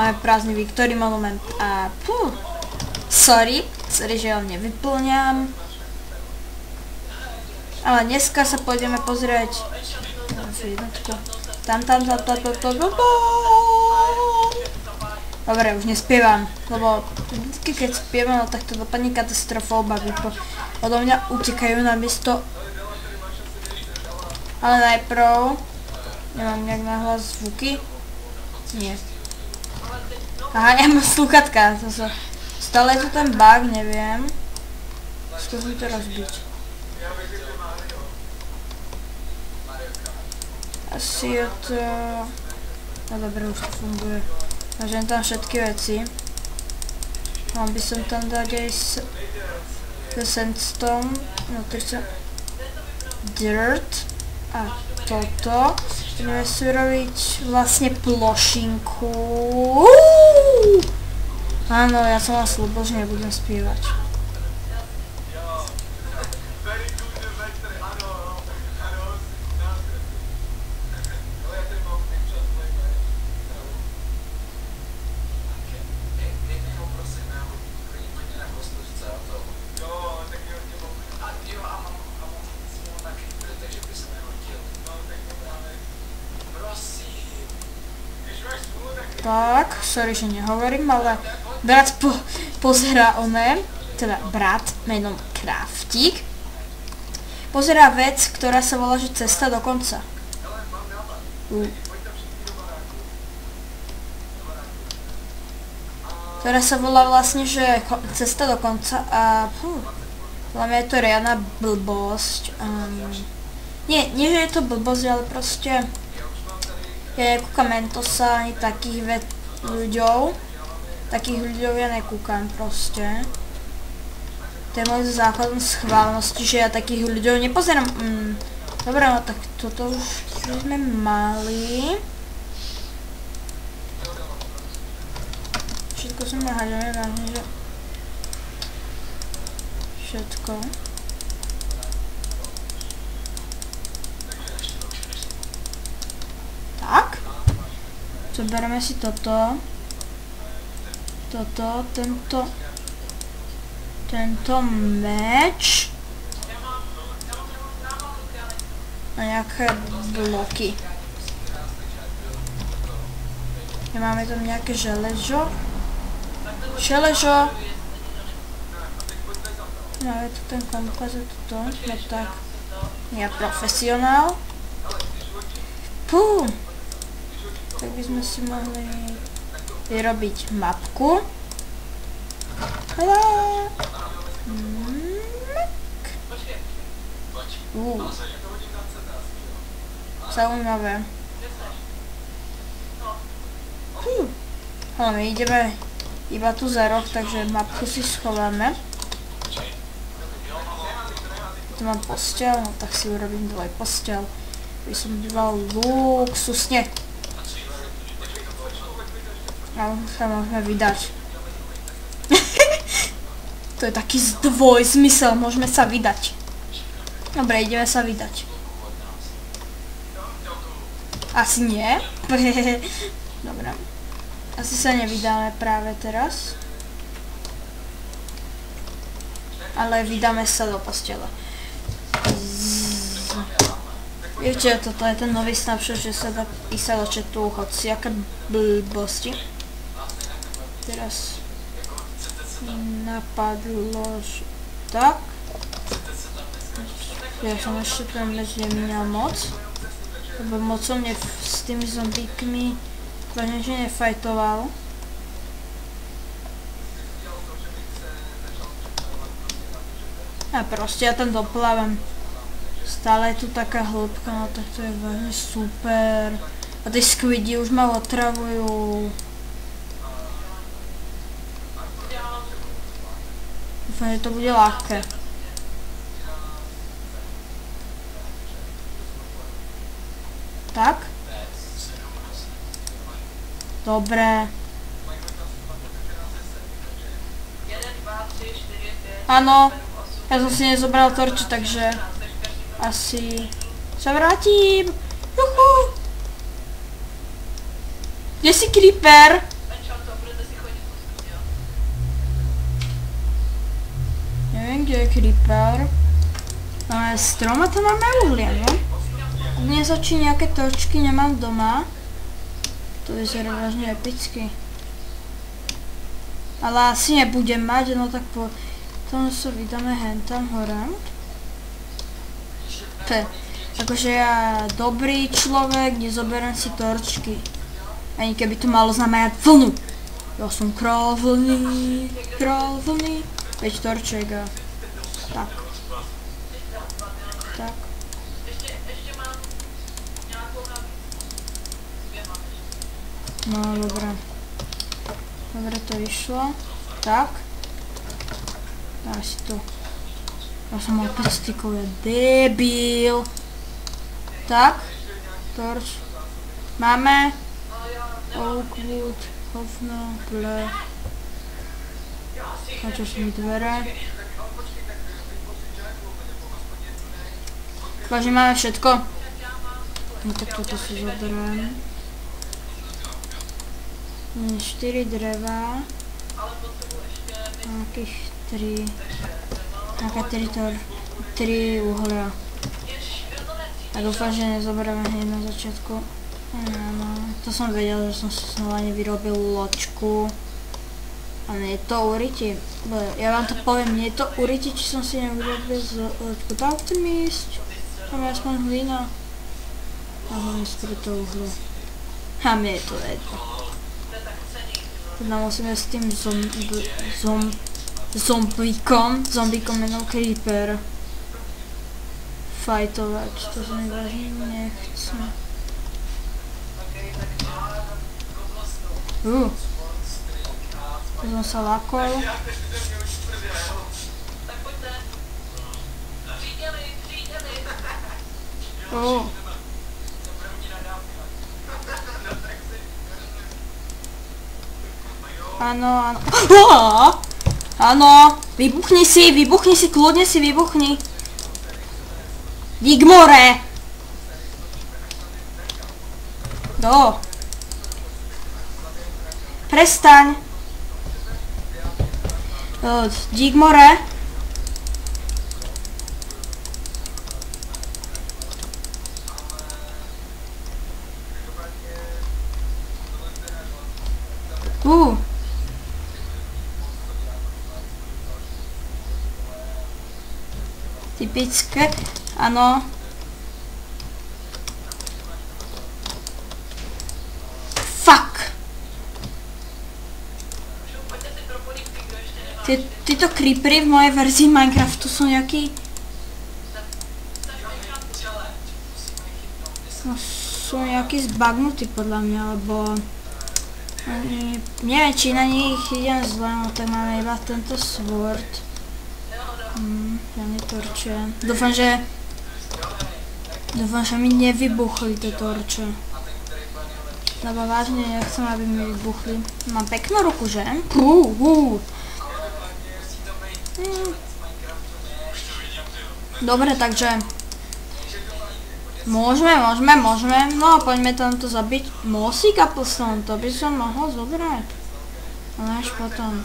máme prázdny Victory monument a sorry, že ho nevyplňam. Ale dneska sa pôjdeme pozrieť jednotku. Tam. Dobre, už nespievam, lebo vždy keď spievam, tak to dopadne katastrofou, baví odo mňa utekajú na miesto. Ale najprv nemám nejak nahlas zvuky. Nie. Aha, ja mám slúchatka. Stále je to ten bug, neviem. Skúsim to rozbiť. Asi je to... No dobre, už to funguje. Mážem tam všetky veci. Mal by som tam dať aj sandstone. No to sa... Dirt. A toto. Budeme si robiť vlastne plošinku. Áno, ja som vás slúbil, že nebudem spievať. Tak, sorry, že nehovorím, ale brat pozerá teda brat menom Craftík, pozerá vec, ktorá sa volá, že Cesta do konca. Ktorá sa volá vlastne, že Cesta do konca a podľa mňa je to riadna blbosť. Nie, že je to blbosť, ale proste ja nekúkam Mentosa ani takých ľuďov. Takých ľuďov ja nekúkam proste. To je môj základom schválnosti, že ja takých ľuďov nepozerám. Dobre, no tak toto už sme mali. Všetko som naháďame vážne, že... Všetko. Tak. Zoberieme si toto. Tento meč. A nejaké bloky. Máme tam nejaké železo. Máme tu ten kompas a toto. No tak. Ja profesionál. Tak by sme si mohli vyrobiť mapku. Zaujímavé. Ale my ideme iba tu za roh, takže mapku si schováme. Tu mám posteľ, no tak si urobím dvoj posteľ. By som býval luxusne. A sa môžeme vydať. To je taký dvojzmysel, môžeme sa vydať. Dobre, ideme sa vydať. Asi nie. Dobre. Asi sa nevydáme práve teraz. Ale vydáme sa do postele. Viete, toto je ten nový snapshot, že sa dá písať do chatu hociaké blbosti. Teraz mi napadlo, že tak. Ja som ešte ten meč neminal moc. Lebo moc som s tými zombíkmi vážne, že nefajtoval. A proste ja tam doplávam. Stále je tu taká hĺbka, no tak to je vážne super. A tie squidi už ma otravujú. Dúfam, že to bude ľahké. Tak? Dobre. Áno. Ja som si nezobral torče, takže asi sa vrátim. Juhu. Kde si creeper? neviem, kde je creeper. Máme strom a tam máme uhlie, no? Dnes začí nejaké torčky, nemám doma. To vyzerá vážne epicky. Ale asi nebudem mať, no tak po tom sa vydáme hentam hore. Akože ja dobrý človek, nezoberiem si torčky. Ani keby to malo znamenať vlnu. Ja som král vlny, 5 torček a tak. Tak. No, dobré. Dobre to išlo. Tak. Dáme si to. Ja som mal prstíkov, ja debil. Tak. Torč. Máme. Oakwood. Hovno. Ble. Načo sú mi dvere. Vážne máme všetko. No tak toto si zoberiem. 4 dreva. Nejakých 3. Nejaké 3 uhlia. A dúfam, že nezoberieme hneď na začiatku. To som vedel, že som si znova nevyrobil loďku. A nie je to uriti. Ja vám to poviem, nie je to uriti, či som si nevyrobil loďku. Tak chcem ísť. Tam je aspoň hlina. A hlavne pre to uhlo. A mi je to jedno. Teda musíme s tým zombíkom menou creeper fajtovať, to sa mi vážne nechce. To som sa lakol. Áno, áno. Áno, vybuchni si, kľudne si vybuchni. Digmore! Do. Prestaň. Digmore. Typické, áno. Fuck! Títo creepery v mojej verzii Minecraftu sú nejaký... Sú nejaký zbagnutí podľa mňa, lebo... Neviem, či na nich idem zle, no tak máme iba tento sword. Žiadne torče. Dúfam, že mi nevybuchli tie torče. Lebo vážne nechcem, aby mi vybuchli. Mám peknú ruku, že? Dobre, takže... Môžeme. No, poďme tam to zabiť. Mosík a plstón, to by som mohol zobrať. Ale až potom,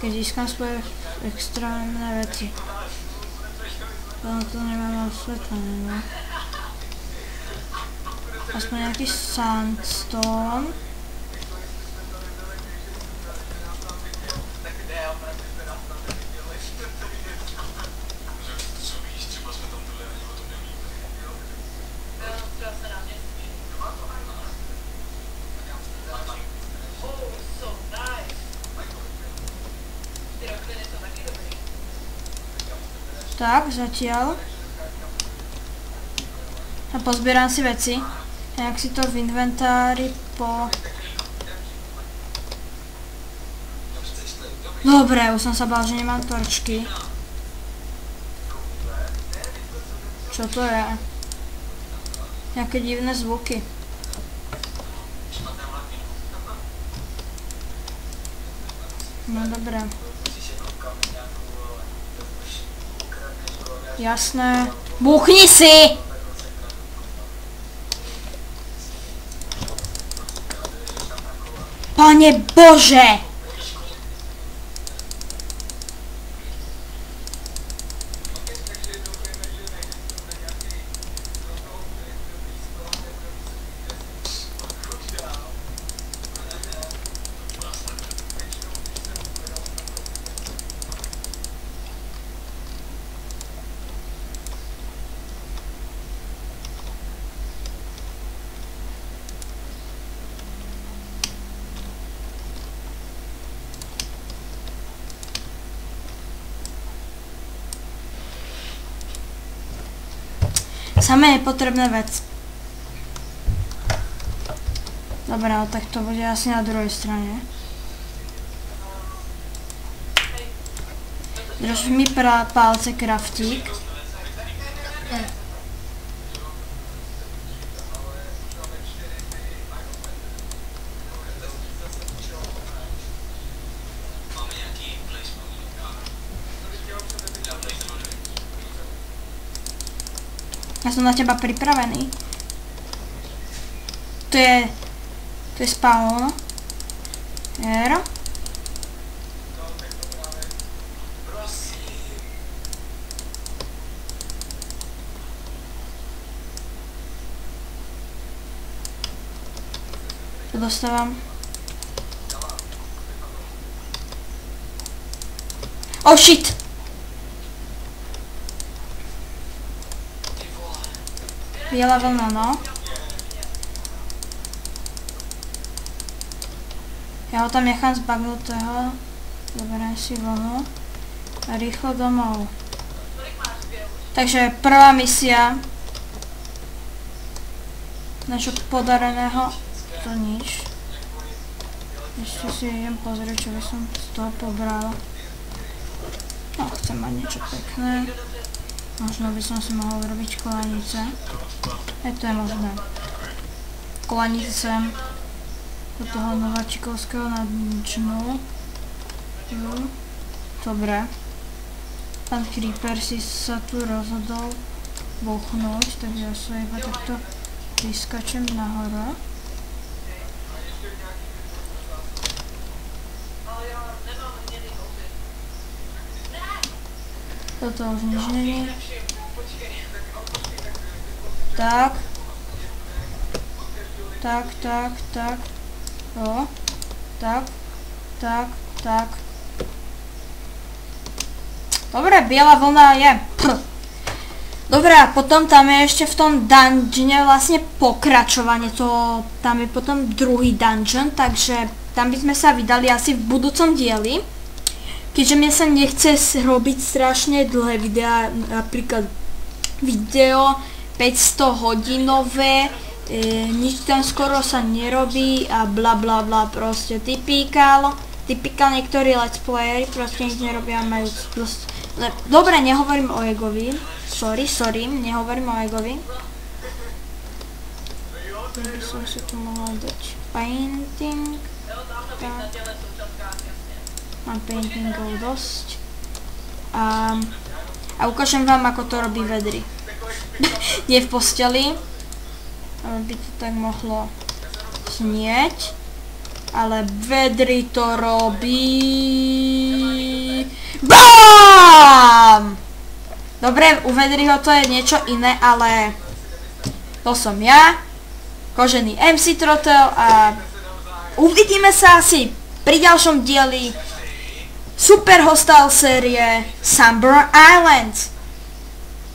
keď získam svoje extrémne veci. To nemám osvetlené, no. Aspoň nejaký sandstone. Tak, zatiaľ. A pozbieram si veci. Jak si to v inventári po... Dobre, už som sa bál, že nemám torčky. Čo to je? Nejaké divné zvuky. No dobré. Jasné. Buchni si! Pane Bože! Samé nepotrebné vec. Dobre, no tak to bude asi na druhej strane. Drž mi palce, kraftík. Ja som na teba pripravený. To je spawn. Jero. To dostávam. Oh shit! Biela vlna, no. Ja ho tam nechám zbagnutého. Zoberiem si vlnu. A rýchlo domov. Takže prvá misia. Našho podareného. To nič. Ešte si idem pozrieť, čo by som z toho pobral. No, chcem mať niečo pekné. Možno by som si mohol robiť kolanice. To je možné. Kolanice do toho nováčikovského na dnu. Dobre. Pán Creeper si sa tu rozhodol buchnúť, takže ja sa iba takto vyskačem nahore. Toto už nič není. Tak. Tak. O. Tak. Dobre, biela vlna je. Dobre, a potom tam je ešte v tom dungeone vlastne pokračovanie. Tam je potom druhý dungeon, takže tam by sme sa vydali asi v budúcom dieli. Keďže mne sa nechce robiť strašne dlhé videá, napríklad video 500 hodinové, nič tam skoro sa nerobí a bla bla bla, proste typical niektorí let's playery, proste nič nerobia, majú proste... Dobre, nehovorím o Egovi, sorry, nehovorím o Egovi. By som si tu mohla dať painting, tak. Mám paintingov dosť. A ukážem vám, ako to robí Vedri. Nie v posteli. By to tak mohlo znieť. Ale Vedri to robí... BAM! Dobre, u Vedriho to je niečo iné, ale... To som ja. Kožený MC Trotel a... Uvidíme sa asi pri ďalšom dieli Super Hostile série Sunburn Islands.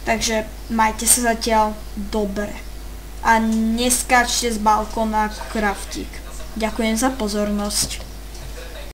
Takže majte sa zatiaľ dobre. A neskáčte z balkóna ako kraftík. Ďakujem za pozornosť.